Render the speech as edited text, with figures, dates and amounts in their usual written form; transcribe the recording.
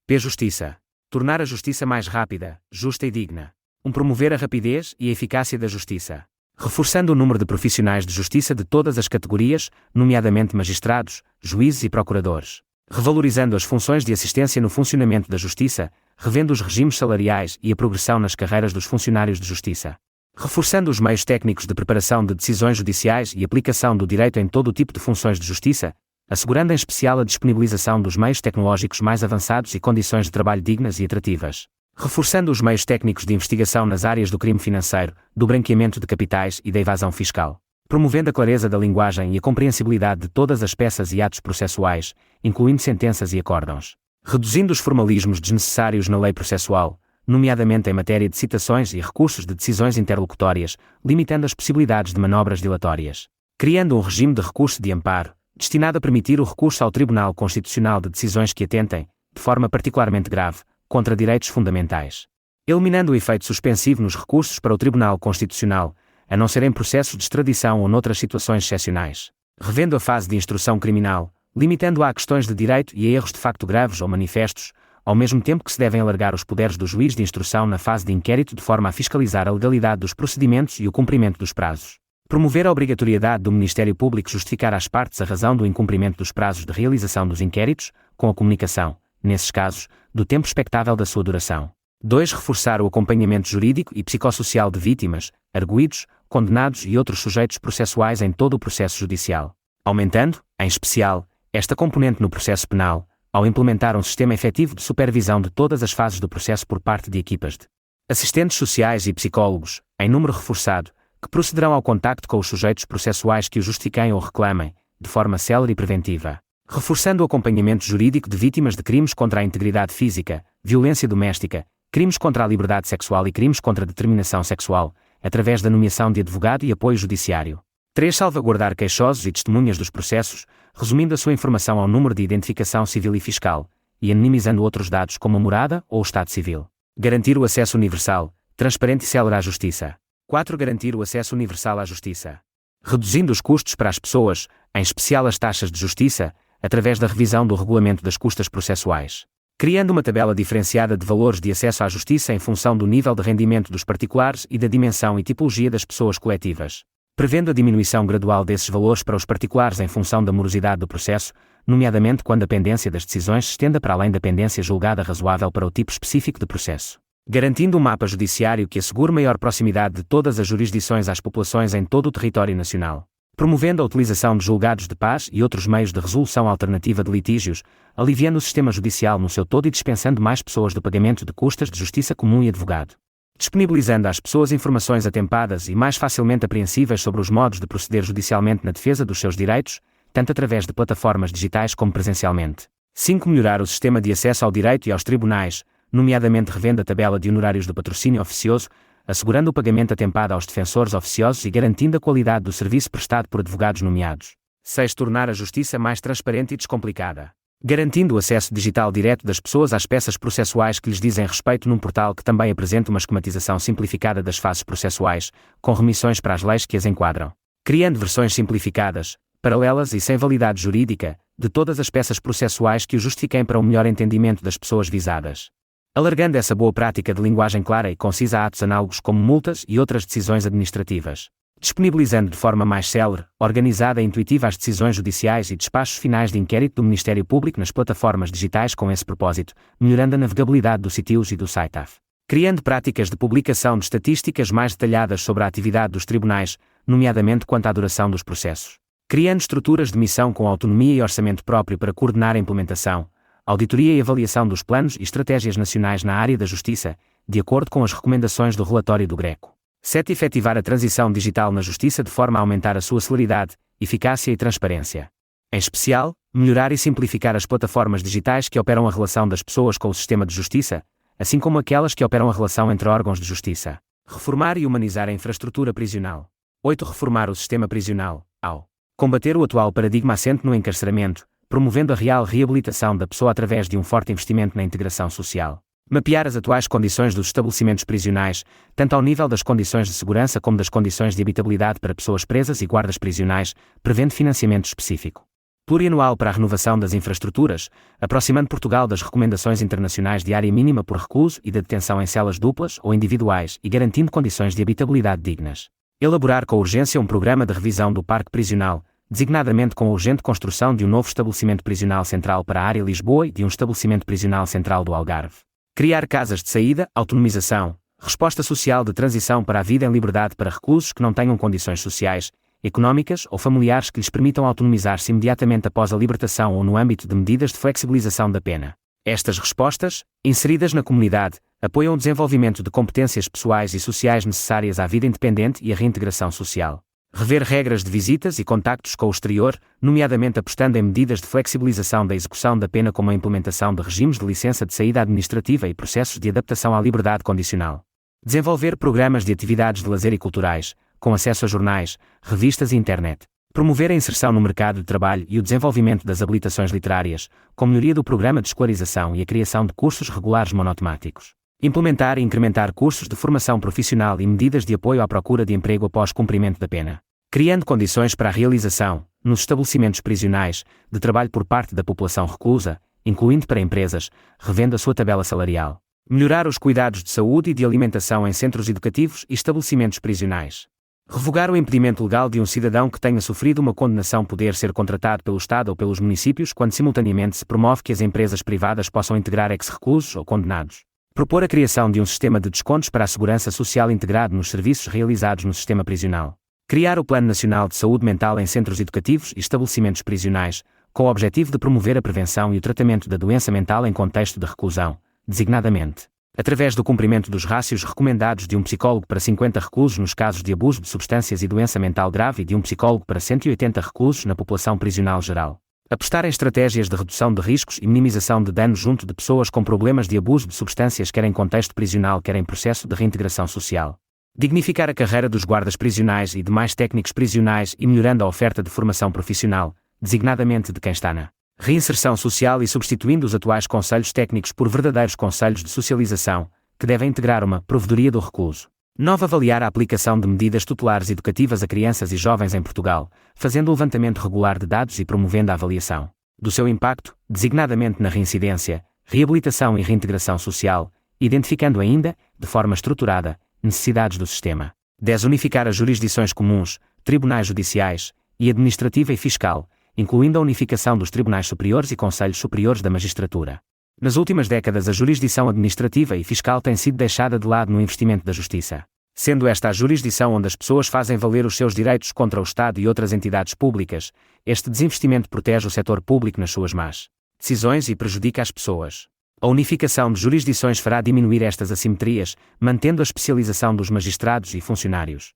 P. Justiça. Tornar a justiça mais rápida, justa e digna. Promover a rapidez e a eficácia da justiça. Reforçando o número de profissionais de justiça de todas as categorias, nomeadamente magistrados, juízes e procuradores. Revalorizando as funções de assistência no funcionamento da justiça, revendo os regimes salariais e a progressão nas carreiras dos funcionários de justiça. Reforçando os meios técnicos de preparação de decisões judiciais e aplicação do direito em todo o tipo de funções de justiça, assegurando em especial a disponibilização dos meios tecnológicos mais avançados e condições de trabalho dignas e atrativas. Reforçando os meios técnicos de investigação nas áreas do crime financeiro, do branqueamento de capitais e da evasão fiscal. Promovendo a clareza da linguagem e a compreensibilidade de todas as peças e atos processuais, incluindo sentenças e acórdãos. Reduzindo os formalismos desnecessários na lei processual, nomeadamente em matéria de citações e recursos de decisões interlocutórias, limitando as possibilidades de manobras dilatórias. Criando um regime de recurso de amparo, destinado a permitir o recurso ao Tribunal Constitucional de decisões que atentem, de forma particularmente grave, contra direitos fundamentais. Eliminando o efeito suspensivo nos recursos para o Tribunal Constitucional, a não ser em processos de extradição ou noutras situações excepcionais. Revendo a fase de instrução criminal, limitando-a a questões de direito e a erros de facto graves ou manifestos, ao mesmo tempo que se devem alargar os poderes do juiz de instrução na fase de inquérito de forma a fiscalizar a legalidade dos procedimentos e o cumprimento dos prazos. Promover a obrigatoriedade do Ministério Público justificar às partes a razão do incumprimento dos prazos de realização dos inquéritos, com a comunicação, nesses casos, do tempo expectável da sua duração. 2. Reforçar o acompanhamento jurídico e psicossocial de vítimas, arguidos, condenados e outros sujeitos processuais em todo o processo judicial. Aumentando, em especial, esta componente no processo penal, ao implementar um sistema efetivo de supervisão de todas as fases do processo por parte de equipas de assistentes sociais e psicólogos, em número reforçado, que procederão ao contacto com os sujeitos processuais que o justifiquem ou reclamem, de forma célere e preventiva. Reforçando o acompanhamento jurídico de vítimas de crimes contra a integridade física, violência doméstica, crimes contra a liberdade sexual e crimes contra a determinação sexual, através da nomeação de advogado e apoio judiciário. 3. Salvaguardar queixosos e testemunhas dos processos, resumindo a sua informação ao número de identificação civil e fiscal, e anonimizando outros dados como a morada ou o estado civil. Garantir o acesso universal, transparente e célere à justiça. 4. Garantir o acesso universal à justiça. Reduzindo os custos para as pessoas, em especial as taxas de justiça, através da revisão do regulamento das custas processuais. Criando uma tabela diferenciada de valores de acesso à justiça em função do nível de rendimento dos particulares e da dimensão e tipologia das pessoas coletivas. Prevendo a diminuição gradual desses valores para os particulares em função da morosidade do processo, nomeadamente quando a pendência das decisões se estenda para além da pendência julgada razoável para o tipo específico de processo. Garantindo um mapa judiciário que assegure maior proximidade de todas as jurisdições às populações em todo o território nacional. Promovendo a utilização de julgados de paz e outros meios de resolução alternativa de litígios, aliviando o sistema judicial no seu todo e dispensando mais pessoas do pagamento de custas de justiça comum e advogado. Disponibilizando às pessoas informações atempadas e mais facilmente apreensíveis sobre os modos de proceder judicialmente na defesa dos seus direitos, tanto através de plataformas digitais como presencialmente. 5. Melhorar o sistema de acesso ao direito e aos tribunais, nomeadamente revendo a tabela de honorários do patrocínio oficioso, assegurando o pagamento atempado aos defensores oficiosos e garantindo a qualidade do serviço prestado por advogados nomeados. 6. Tornar a justiça mais transparente e descomplicada. Garantindo o acesso digital direto das pessoas às peças processuais que lhes dizem respeito num portal que também apresenta uma esquematização simplificada das fases processuais, com remissões para as leis que as enquadram. Criando versões simplificadas, paralelas e sem validade jurídica, de todas as peças processuais que o justifiquem para um melhor entendimento das pessoas visadas. Alargando essa boa prática de linguagem clara e concisa a atos análogos como multas e outras decisões administrativas. Disponibilizando de forma mais célere, organizada e intuitiva as decisões judiciais e despachos finais de inquérito do Ministério Público nas plataformas digitais com esse propósito, melhorando a navegabilidade do sitios e do SITAF. Criando práticas de publicação de estatísticas mais detalhadas sobre a atividade dos tribunais, nomeadamente quanto à duração dos processos. Criando estruturas de missão com autonomia e orçamento próprio para coordenar a implementação, auditoria e avaliação dos planos e estratégias nacionais na área da justiça, de acordo com as recomendações do relatório do GRECO. 7. Efetivar a transição digital na justiça de forma a aumentar a sua celeridade, eficácia e transparência. Em especial, melhorar e simplificar as plataformas digitais que operam a relação das pessoas com o sistema de justiça, assim como aquelas que operam a relação entre órgãos de justiça. Reformar e humanizar a infraestrutura prisional. 8. Reformar o sistema prisional, ao combater o atual paradigma assente no encarceramento, promovendo a real reabilitação da pessoa através de um forte investimento na integração social. Mapear as atuais condições dos estabelecimentos prisionais, tanto ao nível das condições de segurança como das condições de habitabilidade para pessoas presas e guardas prisionais, prevendo financiamento específico. plurianual para a renovação das infraestruturas, aproximando Portugal das recomendações internacionais de área mínima por recluso e de detenção em celas duplas ou individuais e garantindo condições de habitabilidade dignas. Elaborar com urgência um programa de revisão do parque prisional, designadamente com a urgente construção de um novo estabelecimento prisional central para a área Lisboa e de um estabelecimento prisional central do Algarve. Criar casas de saída, autonomização, resposta social de transição para a vida em liberdade para reclusos que não tenham condições sociais, económicas ou familiares que lhes permitam autonomizar-se imediatamente após a libertação ou no âmbito de medidas de flexibilização da pena. Estas respostas, inseridas na comunidade, apoiam o desenvolvimento de competências pessoais e sociais necessárias à vida independente e à reintegração social. Rever regras de visitas e contactos com o exterior, nomeadamente apostando em medidas de flexibilização da execução da pena como a implementação de regimes de licença de saída administrativa e processos de adaptação à liberdade condicional. Desenvolver programas de atividades de lazer e culturais, com acesso a jornais, revistas e internet. Promover a inserção no mercado de trabalho e o desenvolvimento das habilitações literárias, com melhoria do programa de escolarização e a criação de cursos regulares monotemáticos. Implementar e incrementar cursos de formação profissional e medidas de apoio à procura de emprego após cumprimento da pena. Criando condições para a realização, nos estabelecimentos prisionais, de trabalho por parte da população reclusa, incluindo para empresas, revendo a sua tabela salarial. Melhorar os cuidados de saúde e de alimentação em centros educativos e estabelecimentos prisionais. Revogar o impedimento legal de um cidadão que tenha sofrido uma condenação poder ser contratado pelo Estado ou pelos municípios quando simultaneamente se promove que as empresas privadas possam integrar ex-reclusos ou condenados. Propor a criação de um sistema de descontos para a segurança social integrado nos serviços realizados no sistema prisional. Criar o Plano Nacional de Saúde Mental em centros educativos e estabelecimentos prisionais, com o objetivo de promover a prevenção e o tratamento da doença mental em contexto de reclusão, designadamente através do cumprimento dos rácios recomendados de um psicólogo para 50 reclusos nos casos de abuso de substâncias e doença mental grave e de um psicólogo para 180 reclusos na população prisional geral. Apostar em estratégias de redução de riscos e minimização de danos junto de pessoas com problemas de abuso de substâncias quer em contexto prisional quer em processo de reintegração social. Dignificar a carreira dos guardas prisionais e demais técnicos prisionais e melhorando a oferta de formação profissional, designadamente de quem está na reinserção social e substituindo os atuais conselhos técnicos por verdadeiros conselhos de socialização, que devem integrar uma provedoria do recluso. Avaliar a aplicação de medidas tutelares educativas a crianças e jovens em Portugal, fazendo o levantamento regular de dados e promovendo a avaliação do seu impacto, designadamente na reincidência, reabilitação e reintegração social, identificando ainda, de forma estruturada, necessidades do sistema. Unificar as jurisdições comuns, tribunais judiciais, e administrativa e fiscal, incluindo a unificação dos tribunais superiores e conselhos superiores da magistratura. Nas últimas décadas a jurisdição administrativa e fiscal tem sido deixada de lado no investimento da justiça, sendo esta a jurisdição onde as pessoas fazem valer os seus direitos contra o Estado e outras entidades públicas. Este desinvestimento protege o setor público nas suas más decisões e prejudica as pessoas. A unificação de jurisdições fará diminuir estas assimetrias, mantendo a especialização dos magistrados e funcionários.